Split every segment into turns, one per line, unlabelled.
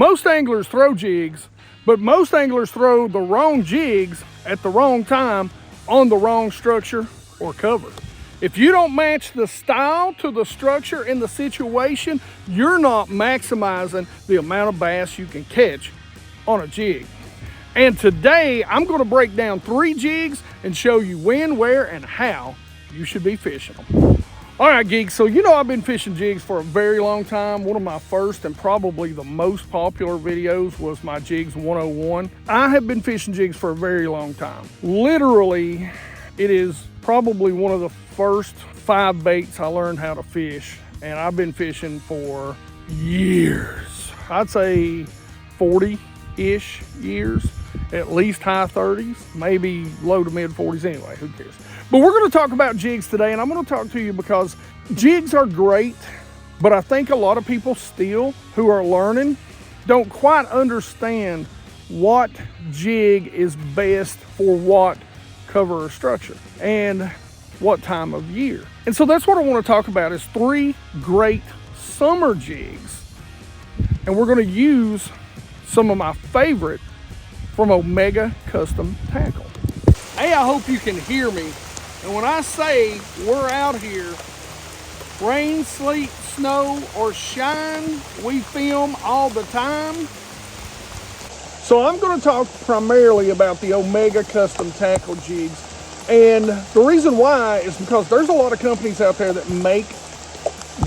Most anglers throw jigs, but most anglers throw the wrong jigs at the wrong time on the wrong structure or cover. If you don't match the style to the structure and the situation, you're not maximizing the amount of bass you can catch on a jig. And today I'm going to break down 3 jigs and show you when, where, and how you should be fishing them. All right, geeks, so you know I've been fishing jigs for a very long time. One of my first and probably the most popular videos was my Jigs 101. I have been fishing jigs for a very long time. Literally, it is probably one of the first 5 baits I learned how to fish, and I've been fishing for years. I'd say 40-ish years, at least high 30s, maybe low to mid 40s anyway, who cares. But we're going to talk about jigs today, and I'm going to talk to you because jigs are great, but I think a lot of people still, who are learning, don't quite understand what jig is best for what cover or structure and what time of year. And so that's what I want to talk about is 3 great summer jigs, and we're going to use some of my favorite from Omega Custom Tackle. Hey, I hope you can hear me. And when I say we're out here, rain, sleet, snow, or shine, we film all the time. So I'm going to talk primarily about the Omega Custom Tackle jigs. And the reason why is because there's a lot of companies out there that make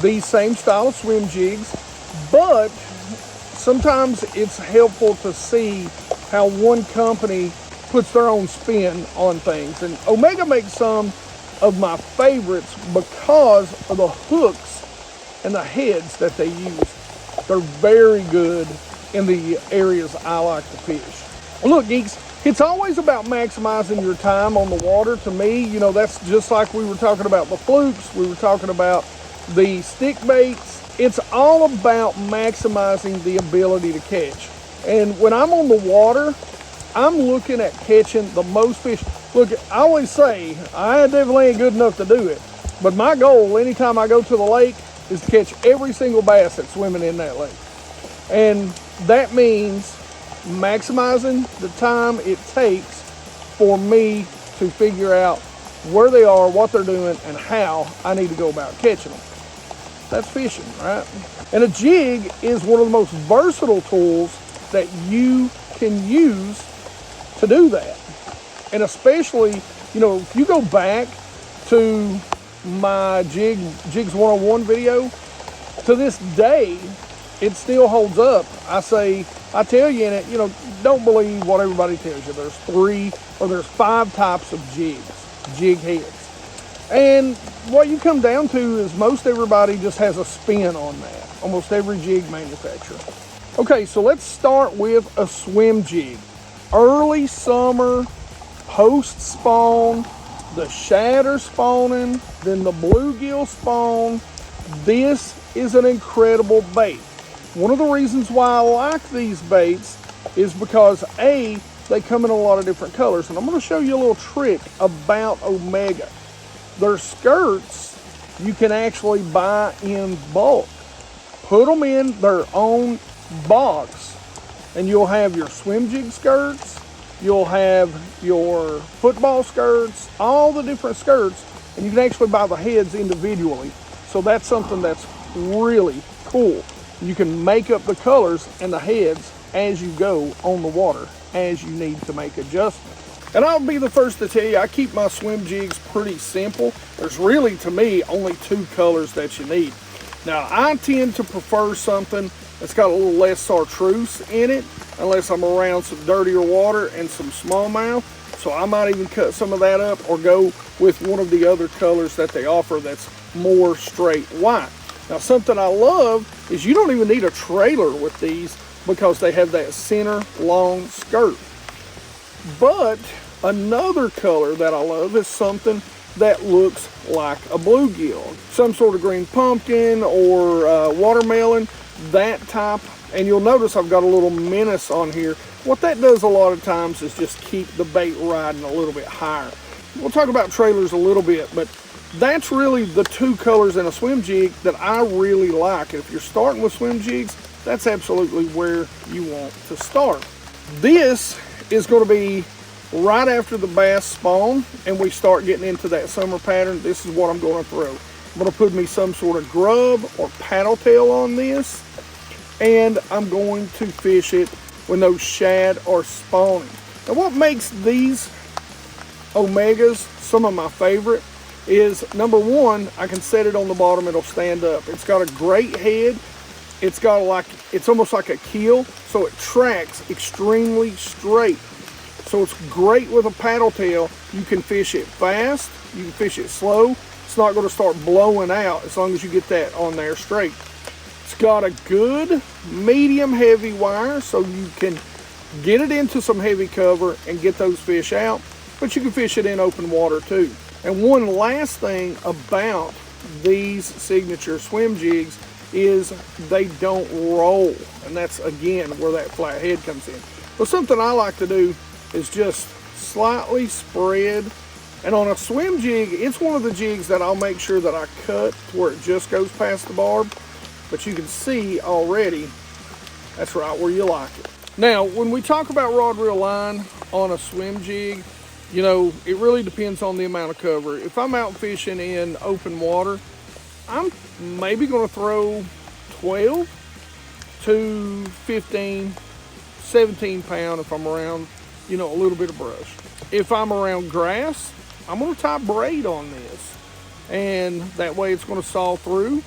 these same style of swim jigs, but sometimes it's helpful to see how one company puts their own spin on things. And Omega makes some of my favorites because of the hooks and the heads that they use. They're very good in the areas I like to fish. Look, geeks, it's always about maximizing your time on the water. To me, you know, that's just like we were talking about the flukes, we were talking about the stick baits. It's all about maximizing the ability to catch. And when I'm on the water, I'm looking at catching the most fish. Look, I always say, I definitely ain't good enough to do it, but my goal anytime I go to the lake is to catch every single bass that's swimming in that lake. And that means maximizing the time it takes for me to figure out where they are, what they're doing, and how I need to go about catching them. That's fishing, right? And a jig is one of the most versatile tools that you can use to do that. And especially, you know, if you go back to my Jigs 101 video, to this day, it still holds up. I tell you in it, you know, don't believe what everybody tells you. There's 5 types of jigs, jig heads. And what you come down to is most everybody just has a spin on that, almost every jig manufacturer. Okay, so let's start with a swim jig. Early summer, post spawn, the shad are spawning, then the bluegill spawn. This is an incredible bait. One of the reasons why I like these baits is because A, they come in a lot of different colors. And I'm going to show you a little trick about Omega. Their skirts you can actually buy in bulk. Put them in their own box and you'll have your swim jig skirts, you'll have your football skirts, all the different skirts, and you can actually buy the heads individually. So that's something that's really cool. You can make up the colors and the heads as you go on the water, as you need to make adjustments. And I'll be the first to tell you, I keep my swim jigs pretty simple. There's really, to me, only 2 colors that you need. Now, I tend to prefer something that's got a little less chartreuse in it, unless I'm around some dirtier water and some smallmouth. So I might even cut some of that up or go with one of the other colors that they offer that's more straight white. Now, something I love is you don't even need a trailer with these because they have that center long skirt. But another color that I love is something that looks like a bluegill, some sort of green pumpkin or watermelon, that type. And you'll notice I've got a little menace on here. What that does a lot of times is just keep the bait riding a little bit higher. We'll talk about trailers a little bit, but that's really the 2 colors in a swim jig that I really like. And if you're starting with swim jigs, that's absolutely where you want to start. This is going to be right after the bass spawn and we start getting into that summer pattern. This is what I'm going to throw. I'm going to put me some sort of grub or paddle tail on this, and I'm going to fish it when those shad are spawning. Now what makes these Omegas some of my favorite is, number one, I can set it on the bottom, it'll stand up. It's got a great head. It's got it's almost like a keel, so it tracks extremely straight. So it's great with a paddle tail. You can fish it fast, you can fish it slow. It's not going to start blowing out as long as you get that on there straight. It's got a good medium heavy wire, so you can get it into some heavy cover and get those fish out, but you can fish it in open water too. And one last thing about these signature swim jigs is they don't roll, and that's again where that flat head comes in. But something I like to do is just slightly spread, and on a swim jig, it's one of the jigs that I'll make sure that I cut to where it just goes past the barb, but you can see already that's right where you like it. Now when we talk about rod reel line on a swim jig, you know, it really depends on the amount of cover. If I'm out fishing in open water, I'm maybe going to throw 12 to 15, 17 pound if I'm around, you know, a little bit of brush. If I'm around grass, I'm going to tie braid on this, and that way it's going to saw through.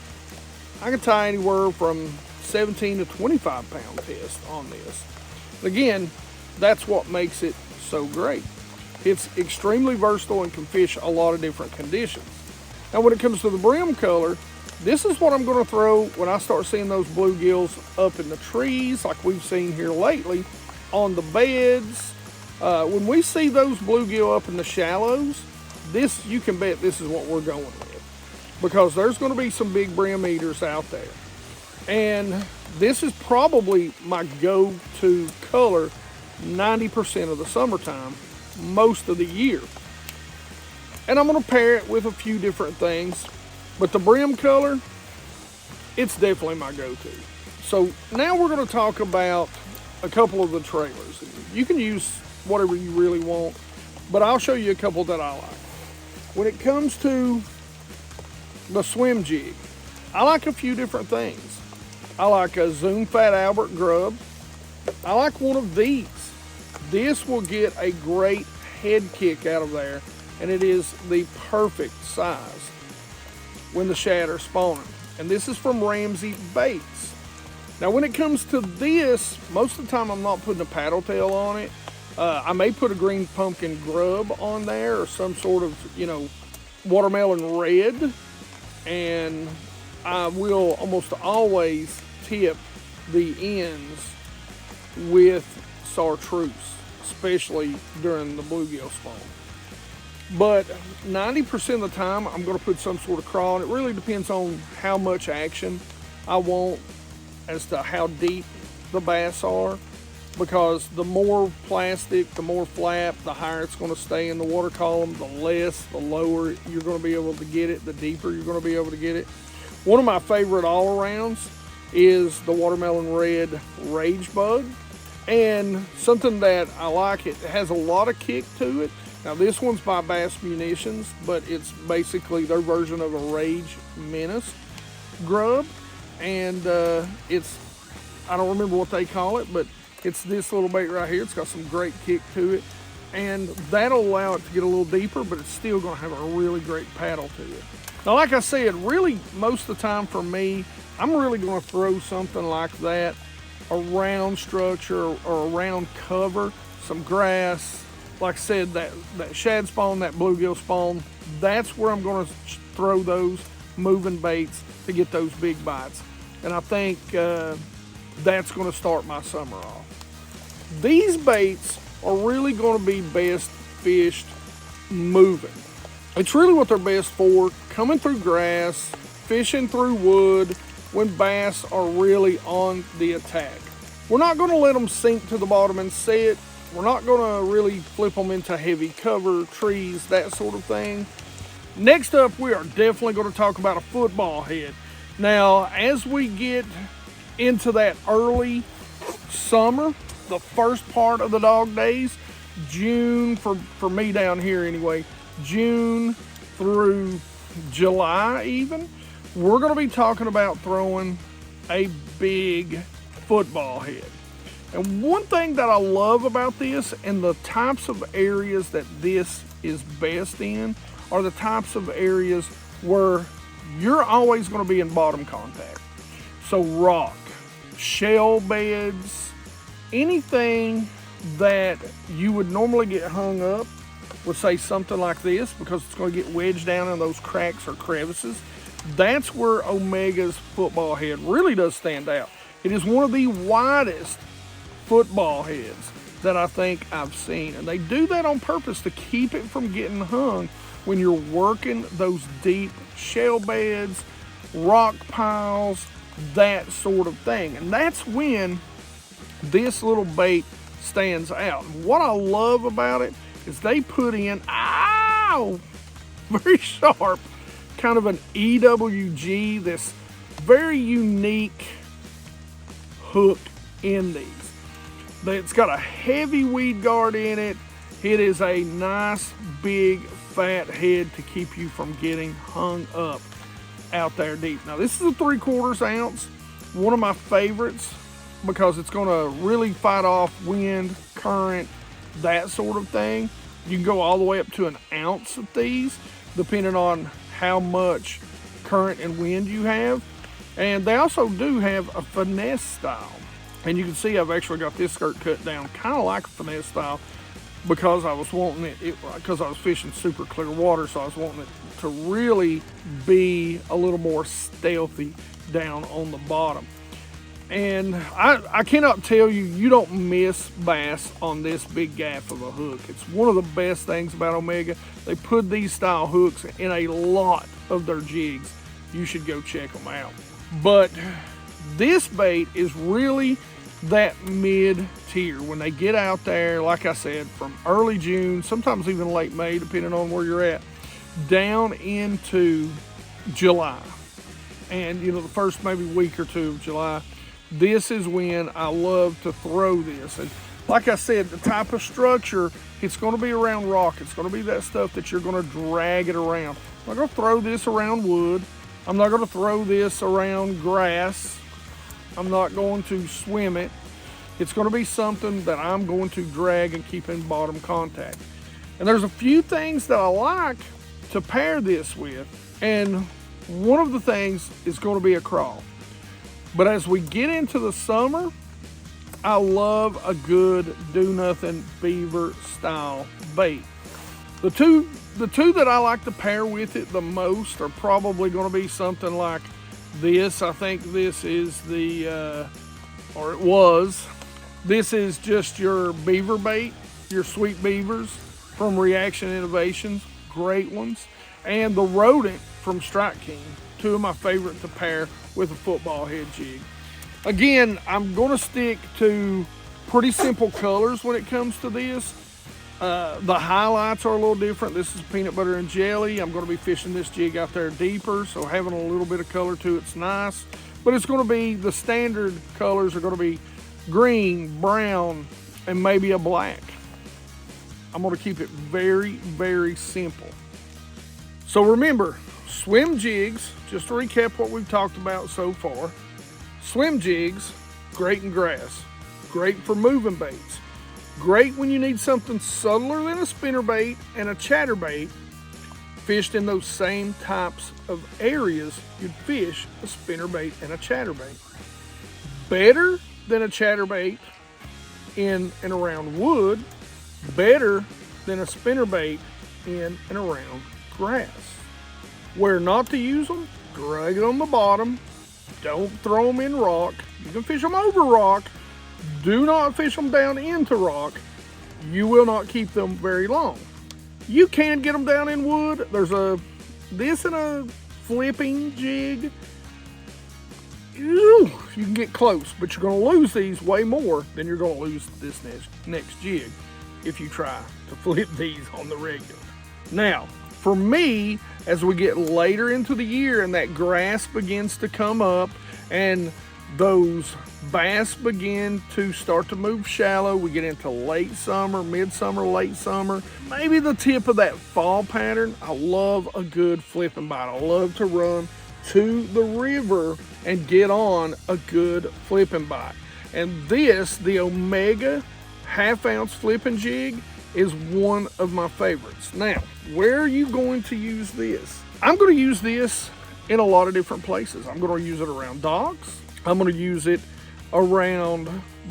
I can tie anywhere from 17 to 25 pound test on this. Again, that's what makes it so great. It's extremely versatile and can fish a lot of different conditions. Now when it comes to the brim color, this is what I'm going to throw when I start seeing those bluegills up in the trees like we've seen here lately, on the beds. When we see those bluegill up in the shallows, this, you can bet this is what we're going with, because there's going to be some big brim eaters out there. And this is probably my go-to color 90% of the summertime, most of the year. And I'm going to pair it with a few different things, but the brim color, it's definitely my go-to. So now we're going to talk about a couple of the trailers. You can use whatever you really want, but I'll show you a couple that I like. When it comes to the swim jig, I like a few different things. I like a Zoom Fat Albert grub. I like one of these. This will get a great head kick out of there, and it is the perfect size when the shad are spawning. And this is from Ramsey Baits. Now when it comes to this, most of the time I'm not putting a paddle tail on it. I may put a green pumpkin grub on there, or some sort of, you know, watermelon red, and I will almost always tip the ends with chartreuse, especially during the bluegill spawn. But 90% of the time I'm going to put some sort of crawl, and it really depends on how much action I want as to how deep the bass are, because the more plastic, the more flap, the higher it's going to stay in the water column, the lower you're going to be able to get it, the deeper you're going to be able to get it. One of my favorite all-arounds is the watermelon red Rage Bug, and something that I like, it has a lot of kick to it. Now this one's by Bass Munitions, but it's basically their version of a Rage Menace grub, and it's, I don't remember what they call it, but it's this little bait right here. It's got some great kick to it, and that'll allow it to get a little deeper, but it's still going to have a really great paddle to it. Now, like I said, really most of the time for me, I'm really going to throw something like that around structure or around cover, some grass. Like I said, that shad spawn, that bluegill spawn, that's where I'm going to throw those moving baits to get those big bites. And I think that's going to start my summer off. These baits are really going to be best fished moving. It's really what they're best for, coming through grass, fishing through wood, when bass are really on the attack. We're not going to let them sink to the bottom and sit. We're not going to really flip them into heavy cover, trees, that sort of thing. Next up, we are definitely going to talk about a football head. Now, as we get into that early summer, the first part of the dog days, June, for me down here anyway, June through July even, we're going to be talking about throwing a big football head. And one thing that I love about this and the types of areas that this is best in are the types of areas where you're always going to be in bottom contact. So rock, shell beds, anything that you would normally get hung up with, say something like this, because it's going to get wedged down in those cracks or crevices. That's where Omega's football head really does stand out. It is one of the widest football heads that I think I've seen, and they do that on purpose to keep it from getting hung when you're working those deep shell beds, rock piles, that sort of thing. And that's when this little bait stands out. What I love about it is they put in, very sharp, kind of an EWG, this very unique hook in these. It's got a heavy weed guard in it. It is a nice big fat head to keep you from getting hung up out there deep. Now this is a 3/4 ounce, one of my favorites because it's going to really fight off wind, current, that sort of thing. You can go all the way up to an ounce of these depending on how much current and wind you have. And they also do have a finesse style. And you can see I've actually got this skirt cut down kind of like a finesse style because I was wanting it because I was fishing super clear water, so I was wanting it to really be a little more stealthy down on the bottom. And I cannot tell you, you don't miss bass on this big gaff of a hook. It's one of the best things about Omega. They put these style hooks in a lot of their jigs. You should go check them out. But this bait is really that mid-tier when they get out there, like I said, from early June, sometimes even late May, depending on where you're at, down into July. And, you know, the first maybe week or two of July, this is when I love to throw this. And like I said, the type of structure, it's going to be around rock. It's going to be that stuff that you're going to drag it around. I'm not going to throw this around wood. I'm not going to throw this around grass. I'm not going to swim it. It's going to be something that I'm going to drag and keep in bottom contact. And there's a few things that I like to pair this with. And one of the things is going to be a crawl. But as we get into the summer, I love a good do-nothing beaver style bait. The two that I like to pair with it the most are probably going to be something like this. I think this is the, or it was, this is just your beaver bait, your sweet beavers from Reaction Innovations, great ones. And the rodent from Strike King, two of my favorite to pair with a football head jig. Again, I'm going to stick to pretty simple colors when it comes to this. The highlights are a little different. This is peanut butter and jelly. I'm going to be fishing this jig out there deeper, so having a little bit of color to it's nice. But it's going to be, the standard colors are going to be green, brown, and maybe a black. I'm going to keep it very, very simple. So remember, swim jigs, just to recap what we've talked about so far. Swim jigs, great in grass, great for moving baits. Great when you need something subtler than a spinnerbait and a chatterbait, fished in those same types of areas you'd fish a spinnerbait and a chatterbait. Better than a chatterbait in and around wood, better than a spinnerbait in and around grass. Where not to use them, drag it on the bottom, don't throw them in rock. You can fish them over rock. Do not fish them down into rock. You will not keep them very long. You can get them down in wood. There's this and a flipping jig. You can get close, but you're going to lose these way more than you're going to lose this next jig if you try to flip these on the regular. Now, for me, as we get later into the year and that grass begins to come up and those bass begin to start to move shallow. We get into late summer, midsummer, late summer, maybe the tip of that fall pattern. I love a good flipping bite. I love to run to the river and get on a good flipping bite. And this, the Omega half-ounce flipping jig, is one of my favorites. Now, where are you going to use this? I'm going to use this in a lot of different places. I'm going to use it around docks. I'm going to use it around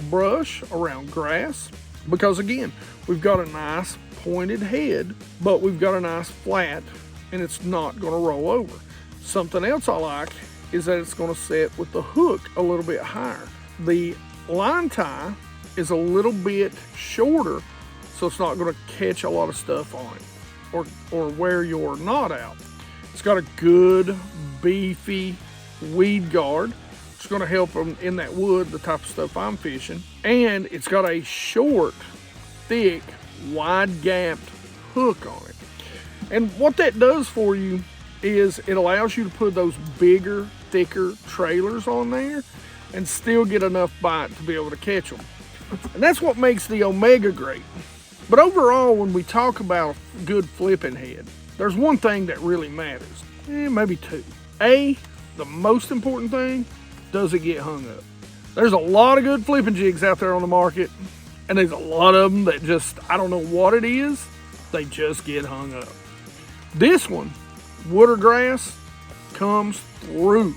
brush, around grass, because again, we've got a nice pointed head, but we've got a nice flat, and it's not going to roll over. Something else I like is that it's going to set with the hook a little bit higher. The line tie is a little bit shorter, so it's not going to catch a lot of stuff on it or wear your knot out. It's got a good beefy weed guard. It's going to help them in that wood, the type of stuff I'm fishing. And it's got a short, thick, wide-gapped hook on it. And what that does for you is it allows you to put those bigger, thicker trailers on there and still get enough bite to be able to catch them. And that's what makes the Omega great. But overall, when we talk about a good flipping head, there's one thing that really matters. Maybe two. A, the most important thing, does it get hung up? There's a lot of good flipping jigs out there on the market, and there's a lot of them that just, I don't know what it is, they just get hung up. This one, wood or grass, comes through.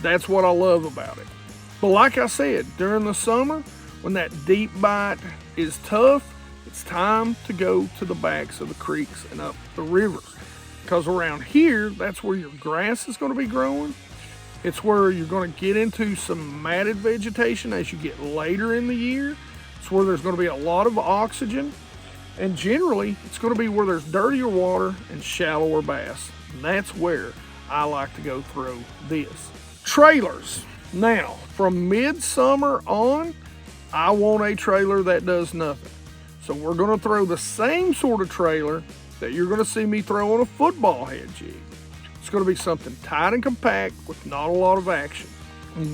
That's what I love about it. But like I said, during the summer, when that deep bite is tough, it's time to go to the backs of the creeks and up the rivers. Because around here, that's where your grass is going to be growing. It's where you're going to get into some matted vegetation as you get later in the year. It's where there's going to be a lot of oxygen. And generally, it's going to be where there's dirtier water and shallower bass. And that's where I like to go throw this. Trailers. Now, from midsummer on, I want a trailer that does nothing. So we're going to throw the same sort of trailer that you're going to see me throw on a football head jig. It's going to be something tight and compact with not a lot of action.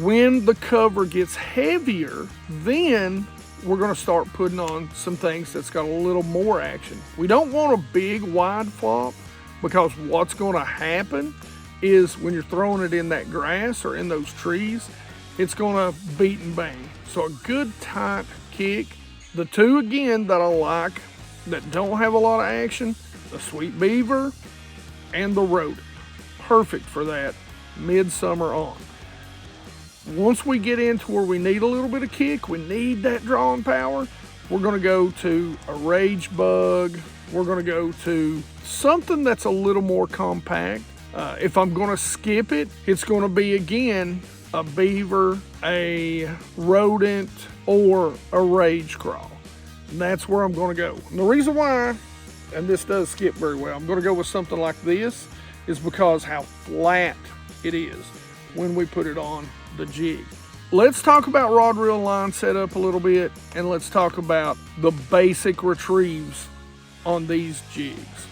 When the cover gets heavier, then we're going to start putting on some things that's got a little more action. We don't want a big wide flop, because what's going to happen is when you're throwing it in that grass or in those trees, it's going to beat and bang. So a good tight kick. The two again that I like that don't have a lot of action, the Sweet Beaver and the Rodent. Perfect for that midsummer on. Once we get into where we need a little bit of kick, we need that drawing power, we're going to go to a Rage Bug. We're going to go to something that's a little more compact. If I'm going to skip it, it's going to be again a Beaver, a Rodent, or a Rage Crawl. And that's where I'm going to go. And the reason why, and this does skip very well, I'm going to go with something like this, is because how flat it is when we put it on the jig. Let's talk about rod, reel, line setup a little bit, and let's talk about the basic retrieves on these jigs.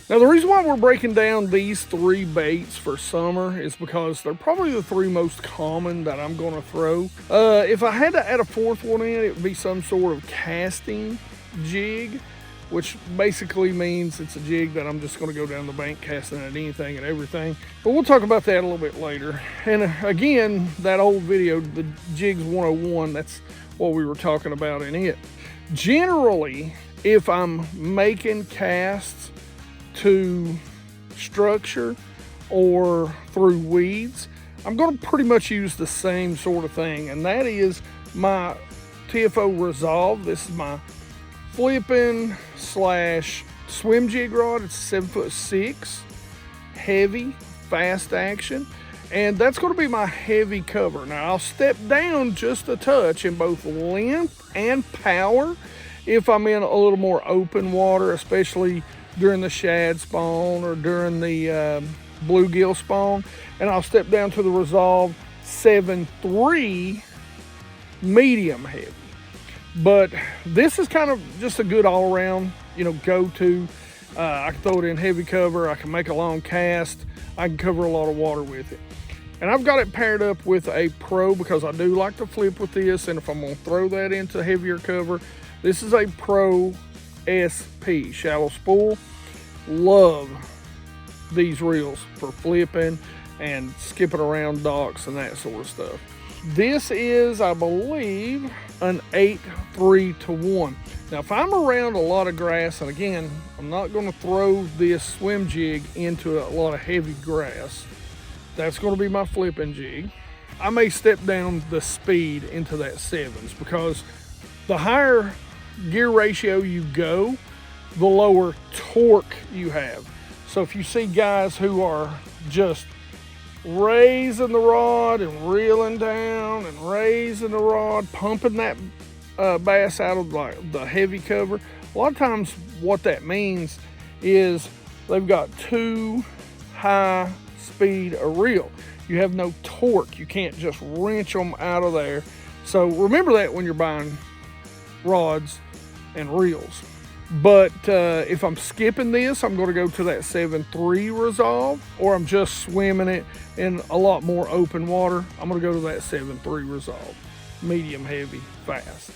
Now, the reason why we're breaking down these three baits for summer is because they're probably the three most common that I'm going to throw. If I had to add a fourth one in, it would be some sort of casting jig, which basically means it's a jig that I'm just going to go down the bank casting at anything and everything. But we'll talk about that a little bit later. And again, that old video, the Jigs 101, that's what we were talking about in it. Generally, if I'm making casts to structure or through weeds, I'm going to pretty much use the same sort of thing, and that is my TFO Resolve. This is my flipping / swim jig rod. It's 7'6", heavy, fast action, and that's going to be my heavy cover. Now I'll step down just a touch in both length and power if I'm in a little more open water, especially during the shad spawn or during the bluegill spawn, and I'll step down to the Resolve 7.3 medium heavy. But this is kind of just a good all-around, go-to. I can throw it in heavy cover. I can make a long cast. I can cover a lot of water with it. And I've got it paired up with a Pro because I do like to flip with this, and if I'm gonna throw that into heavier cover, this is a Pro SP, shallow spool. Love these reels for flipping and skipping around docks and that sort of stuff. This is, I believe, an 8-3-1. Now, if I'm around a lot of grass, and again, I'm not gonna throw this swim jig into a lot of heavy grass, that's gonna be my flipping jig. I may step down the speed into that 7s because the higher gear ratio you go, the lower torque you have. So if you see guys who are just raising the rod and reeling down and raising the rod, pumping that bass out of the heavy cover, a lot of times what that means is they've got too high speed a reel. You have no torque. You can't just wrench them out of there. So remember that when you're buying rods and reels. But if I'm skipping this, I'm going to go to that 7-3 resolve, or I'm just swimming it in a lot more open water, I'm going to go to that 7-3 resolve, medium, heavy, fast.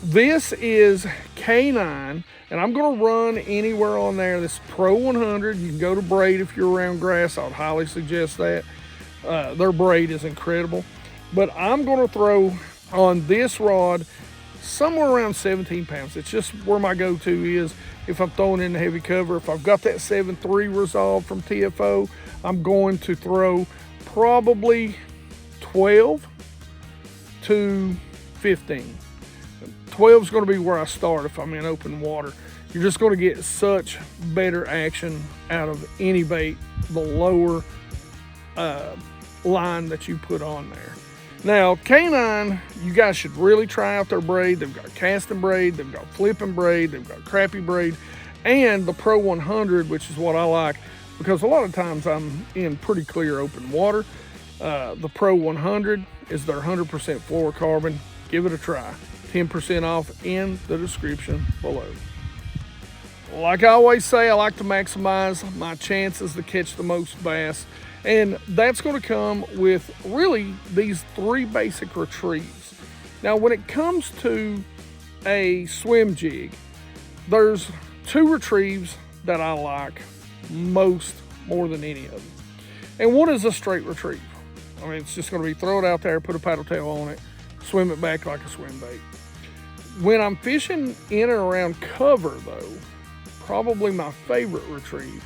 This is K9, and I'm going to run anywhere on there. This Pro 100. You can go to braid if you're around grass. I would highly suggest that. Their braid is incredible. But I'm going to throw on this rod somewhere around 17 pounds. It's just where my go-to is if I'm throwing in the heavy cover. If I've got that 7-3 resolve from TFO, I'm going to throw probably 12 to 15. 12 is going to be where I start if I'm in open water. You're just going to get such better action out of any bait the lower line that you put on there. Now, K9, you guys should really try out their braid. They've got casting braid, they've got flipping braid, they've got crappie braid, and the Pro 100, which is what I like because a lot of times I'm in pretty clear open water. The Pro 100 is their 100% fluorocarbon. Give it a try. 10% off in the description below. Like I always say, I like to maximize my chances to catch the most bass. And that's going to come with really these 3 basic retrieves. Now, when it comes to a swim jig, there's 2 retrieves that I like more than any of them. And one is a straight retrieve. I mean, it's just going to be throw it out there, put a paddle tail on it, swim it back like a swim bait. When I'm fishing in and around cover, though, probably my favorite retrieve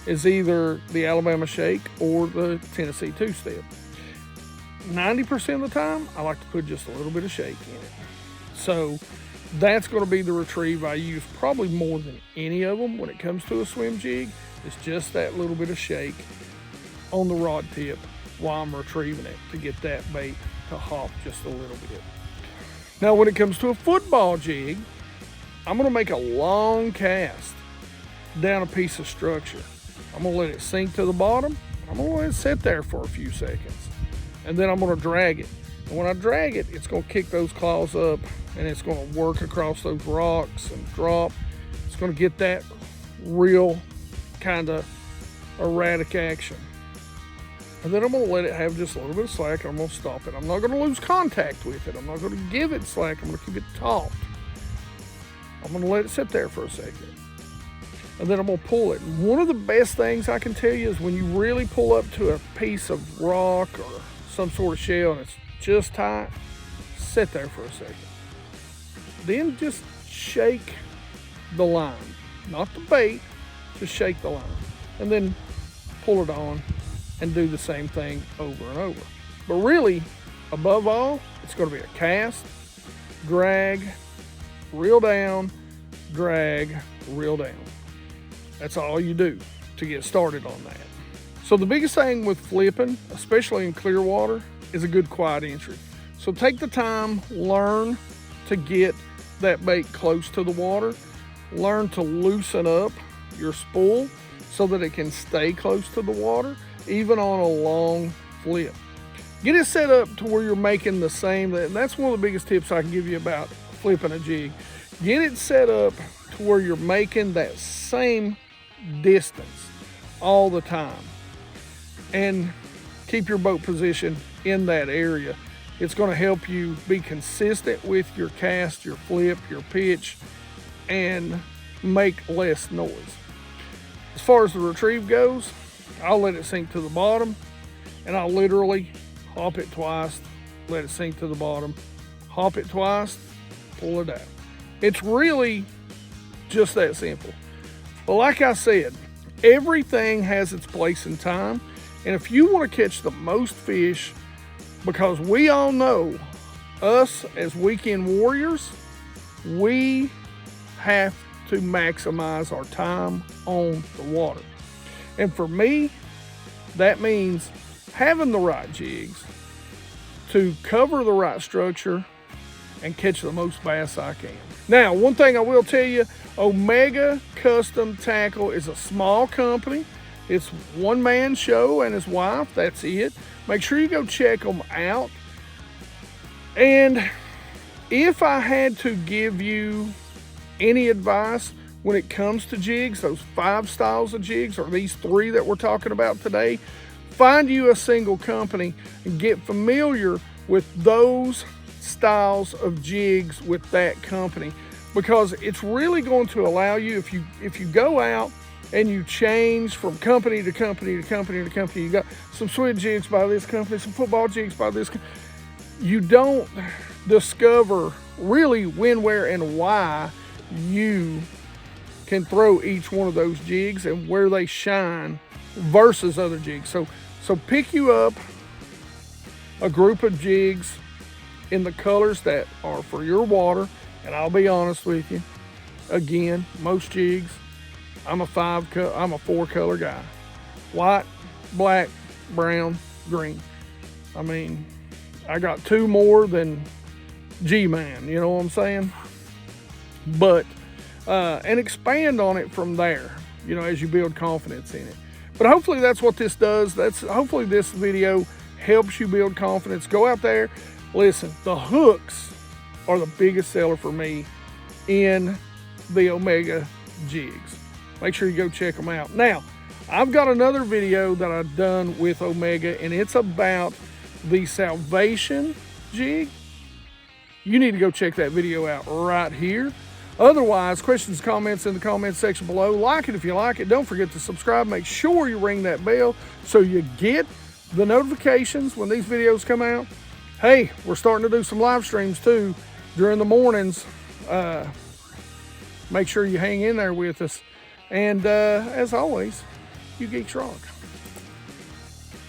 is either the Alabama Shake or the Tennessee two-step. 90% of the time, I like to put just a little bit of shake in it. So that's going to be the retrieve I use probably more than any of them when it comes to a swim jig. It's just that little bit of shake on the rod tip while I'm retrieving it to get that bait to hop just a little bit. Now, when it comes to a football jig, I'm going to make a long cast down a piece of structure. I'm going to let it sink to the bottom. I'm going to let it sit there for a few seconds. And then I'm going to drag it. And when I drag it, it's going to kick those claws up and it's going to work across those rocks and drop. It's going to get that real kind of erratic action. And then I'm going to let it have just a little bit of slack. I'm going to stop it. I'm not going to lose contact with it. I'm not going to give it slack. I'm going to keep it taut. I'm going to let it sit there for a second. And then I'm going to pull it. And one of the best things I can tell you is when you really pull up to a piece of rock or some sort of shell and it's just tight, sit there for a second. Then just shake the line. Not the bait, just shake the line. And then pull it on and do the same thing over and over. But really, above all, it's going to be a cast, drag, reel down, drag, reel down. That's all you do to get started on that. So the biggest thing with flipping, especially in clear water, is a good quiet entry. So take the time, learn to get that bait close to the water, learn to loosen up your spool so that it can stay close to the water, even on a long flip. Get it set up to where you're making the same, and that's one of the biggest tips I can give you about flipping a jig. Get it set up to where you're making that same distance all the time. And keep your boat position in that area. It's going to help you be consistent with your cast, your flip, your pitch, and make less noise. As far as the retrieve goes, I'll let it sink to the bottom, and I'll literally hop it twice, let it sink to the bottom, hop it twice, pull it out. It's really just that simple. But like I said, everything has its place and time, and if you want to catch the most fish, because we all know, us as weekend warriors, we have to maximize our time on the water. And for me, that means having the right jigs to cover the right structure and catch the most bass I can. Now, one thing I will tell you, Omega Custom Tackle is a small company. It's one-man show and his wife, that's it. Make sure you go check them out. And if I had to give you any advice when it comes to jigs, those 5 styles of jigs, or these 3 that we're talking about today, find you a single company and get familiar with those styles of jigs with that company, because it's really going to allow you, if you go out and you change from company to company to company to company, you got some swim jigs by this company, some football jigs by this company, you don't discover really when, where, and why you can throw each one of those jigs and where they shine versus other jigs. So pick you up a group of jigs in the colors that are for your water. And I'll be honest with you, again, most jigs, I'm a 4 color guy. White, black, brown, green. I mean, I got 2 more than G-Man, you know what I'm saying? But, and expand on it from there, you know, as you build confidence in it. But hopefully that's what this does. Hopefully this video helps you build confidence. Go out there. Listen, the hooks are the biggest seller for me in the Omega jigs. Make sure you go check them out. Now, I've got another video that I've done with Omega, and it's about the Salvation jig. You need to go check that video out right here. Otherwise, questions, comments in the comments section below. Like it if you like it. Don't forget to subscribe. Make sure you ring that bell so you get the notifications when these videos come out. Hey, we're starting to do some live streams too during the mornings. Make sure you hang in there with us. And as always, you geeks rock.